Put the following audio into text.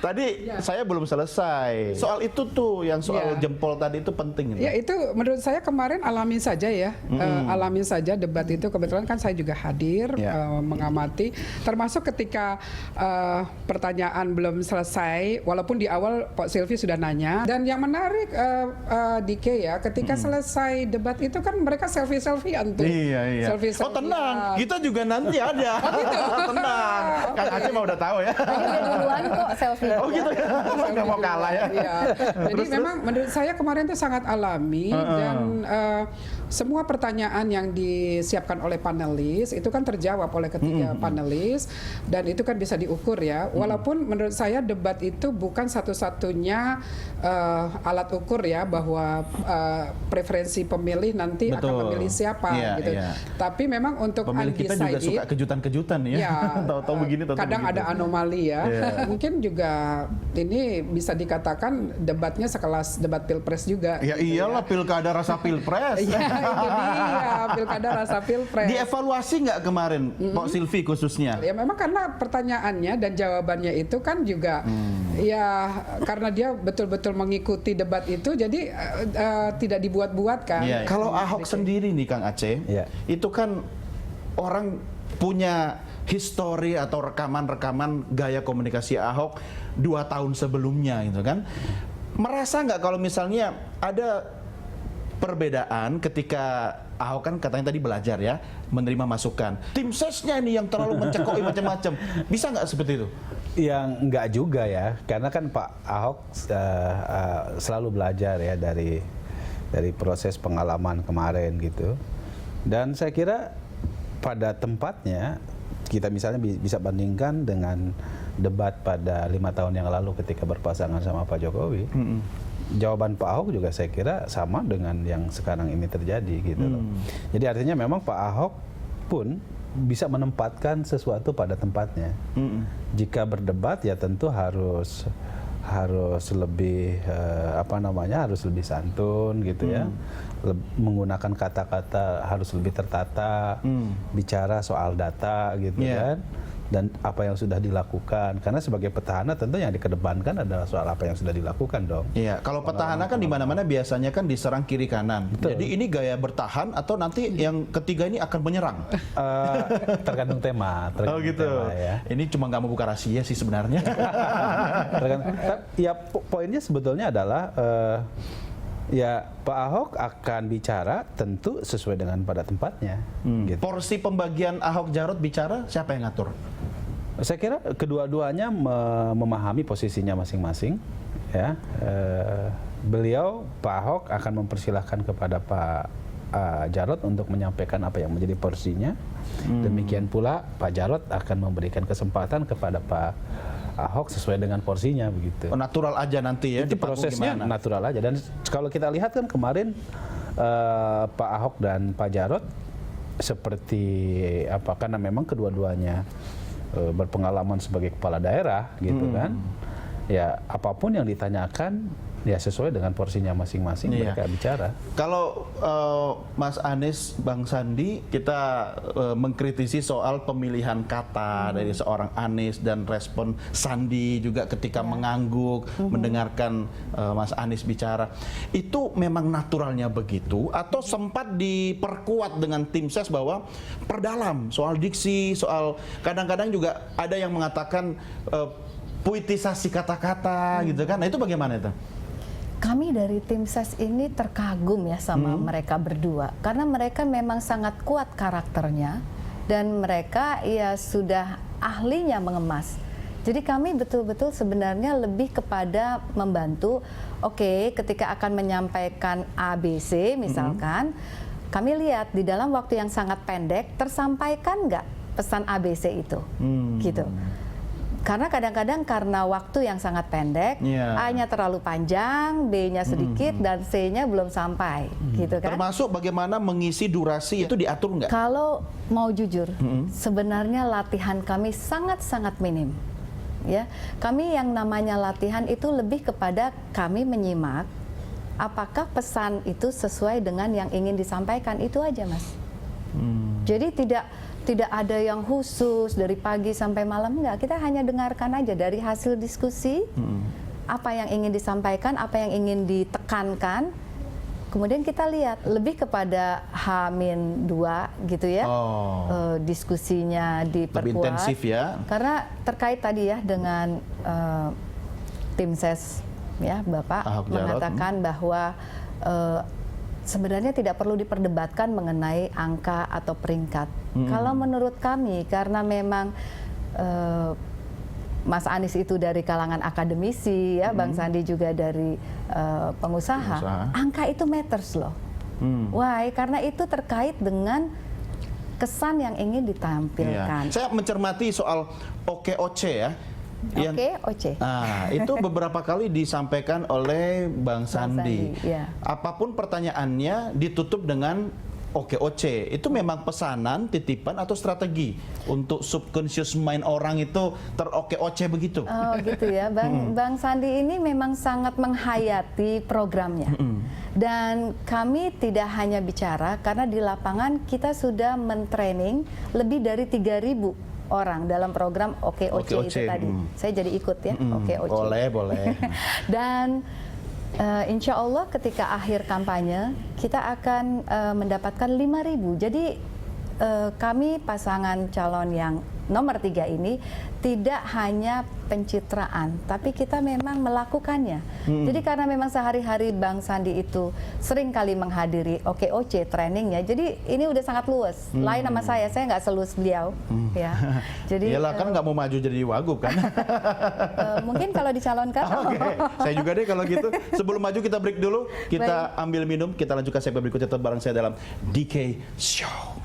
Tadi saya belum selesai. Soal itu tuh, yang soal jempol tadi itu penting. Ya itu menurut saya kemarin alami saja ya, alami saja debat itu. Kebetulan kan saya juga hadir mengamati. Termasuk ketika pertanyaan belum selesai, walaupun di awal Pak Silvi sudah nanya. Dan yang menarik Dike ya, ketika selesai debat itu kan mereka selfie-selfiean tuh. Iya. Oh tenang, kita juga nanti ada. Tenang, Kang Aceh mau udah tahu ya. Udah duluan kok selfie. Oh gitu ya, nggak mau kalah ya. Jadi memang menurut saya kemarin itu sangat alami dan semua pertanyaan yang disiapkan oleh panelis itu kan terjawab oleh ketiga panelis dan itu kan bisa diukur ya. Walaupun menurut saya debat itu bukan satu-satunya alat ukur ya bahwa preferensi pemilih nanti akan memilih siapa gitu. Tapi memang untuk pemilih kita juga suka kejutan-kejutan ya. Tahu-tahu begini, tahu-tahu kadang begitu. ada anomali ya. Mungkin juga ini bisa dikatakan debatnya sekelas debat pilpres juga. Ya gitu iyalah, pilkada rasa pilpres. Iya, itu dia, pilkada rasa pilpres. Dievaluasi nggak kemarin, Pak Silvi khususnya? Ya memang karena pertanyaannya dan jawabannya itu kan juga ya karena dia betul-betul mengikuti debat itu, jadi tidak dibuat-buat kan. Kalau Ahok sendiri nih Kang Aceh, itu kan orang punya histori atau rekaman-rekaman gaya komunikasi Ahok 2 tahun sebelumnya gitu kan. Merasa nggak kalau misalnya ada perbedaan ketika Ahok kan katanya tadi belajar ya, menerima masukan. Tim sesnya ini yang terlalu mencekoi macam-macam. Bisa nggak seperti itu? Yang enggak juga ya, karena kan Pak Ahok selalu belajar ya dari proses pengalaman kemarin gitu. Dan saya kira pada tempatnya kita misalnya bisa bandingkan dengan debat pada 5 tahun yang lalu ketika berpasangan sama Pak Jokowi. Jawaban Pak Ahok juga saya kira sama dengan yang sekarang ini terjadi gitu loh. Jadi artinya memang Pak Ahok pun bisa menempatkan sesuatu pada tempatnya. Jika berdebat ya tentu harus lebih harus lebih santun gitu ya. Menggunakan kata-kata harus lebih tertata, bicara soal data gitu kan. Dan apa yang sudah dilakukan, karena sebagai petahana tentu yang dikedepankan adalah soal apa yang sudah dilakukan dong. Iya, kalau petahana kan di mana-mana biasanya kan diserang kiri kanan. Betul. Jadi ini gaya bertahan atau nanti yang ketiga ini akan menyerang? Tergantung tema. Oh gitu. Tema, ya. Ini cuma nggak mau buka rahasia sih sebenarnya. Ya poinnya sebetulnya adalah ya Pak Ahok akan bicara tentu sesuai dengan pada tempatnya. Gitu. Porsi pembagian Ahok Jarot bicara siapa yang ngatur? Saya kira kedua-duanya memahami posisinya masing-masing. Ya, beliau Pak Ahok akan mempersilahkan kepada Pak Jarot untuk menyampaikan apa yang menjadi porsinya. Demikian pula Pak Jarot akan memberikan kesempatan kepada Pak Ahok sesuai dengan porsinya begitu. Natural aja nanti ya. Itu prosesnya gimana? Natural aja. Dan kalau kita lihat kan kemarin Pak Ahok dan Pak Jarot seperti apa, karena memang kedua-duanya berpengalaman sebagai kepala daerah gitu kan. Ya apapun yang ditanyakan ya sesuai dengan porsinya masing-masing mereka bicara. Kalau Mas Anies, Bang Sandi, kita mengkritisi soal pemilihan kata dari seorang Anies dan respon Sandi juga ketika mengangguk mendengarkan Mas Anies bicara. Itu memang naturalnya begitu atau sempat diperkuat dengan tim ses bahwa perdalam soal diksi, soal kadang-kadang juga ada yang mengatakan puitisasi kata-kata gitu kan. Nah itu bagaimana itu? Kami dari tim ses ini terkagum ya sama mereka berdua karena mereka memang sangat kuat karakternya dan mereka ya sudah ahlinya mengemas. Jadi kami betul-betul sebenarnya lebih kepada membantu. Oke, ketika akan menyampaikan ABC misalkan, kami lihat di dalam waktu yang sangat pendek tersampaikan nggak pesan ABC itu, gitu. Karena kadang-kadang karena waktu yang sangat pendek, A-nya terlalu panjang, B-nya sedikit, dan C-nya belum sampai, gitu kan? Termasuk bagaimana mengisi durasi itu diatur nggak? Kalau mau jujur, sebenarnya latihan kami sangat-sangat minim. Ya, kami yang namanya latihan itu lebih kepada kami menyimak apakah pesan itu sesuai dengan yang ingin disampaikan, itu aja Mas. Jadi tidak ada yang khusus dari pagi sampai malam, enggak. Kita hanya dengarkan aja dari hasil diskusi, apa yang ingin disampaikan, apa yang ingin ditekankan. Kemudian kita lihat lebih kepada H-2 gitu ya, diskusinya diperkuat. Lebih intensif ya. Karena terkait tadi ya dengan tim ses ya, Bapak Ahok Jarot, mengatakan bahwa sebenarnya tidak perlu diperdebatkan mengenai angka atau peringkat. Kalau menurut kami, karena memang Mas Anies itu dari kalangan akademisi ya, Bang Sandi juga dari pengusaha, angka itu matters loh. Why? Karena itu terkait dengan kesan yang ingin ditampilkan. Saya mencermati soal OKOC ya. OKOC. Nah, itu beberapa kali disampaikan oleh Bang Sandi. Ya. Apapun pertanyaannya ditutup dengan OKOC. Itu memang pesanan, titipan atau strategi untuk subconscious mind orang itu ter-OKOC begitu. Oh gitu ya, Bang Sandi ini memang sangat menghayati programnya. Dan kami tidak hanya bicara, karena di lapangan kita sudah mentraining lebih dari 3.000 orang dalam program OKOC itu tadi. Saya jadi ikut ya, OKOC. Boleh. Dan insya Allah ketika akhir kampanye kita akan mendapatkan 5.000. Jadi kami pasangan calon yang nomor 3 ini tidak hanya pencitraan, tapi kita memang melakukannya. Jadi karena memang sehari-hari Bang Sandi itu sering kali menghadiri OKOC trainingnya, jadi ini udah sangat luas. Lain sama saya nggak seluas beliau. Ya. Jadi iyalah kan nggak mau maju jadi wagub kan? Mungkin kalau dicalonkan. Saya juga deh kalau gitu. Sebelum maju kita break dulu, kita ambil minum, kita lanjutkan segmen berikutnya tetap bareng saya dalam DK Show.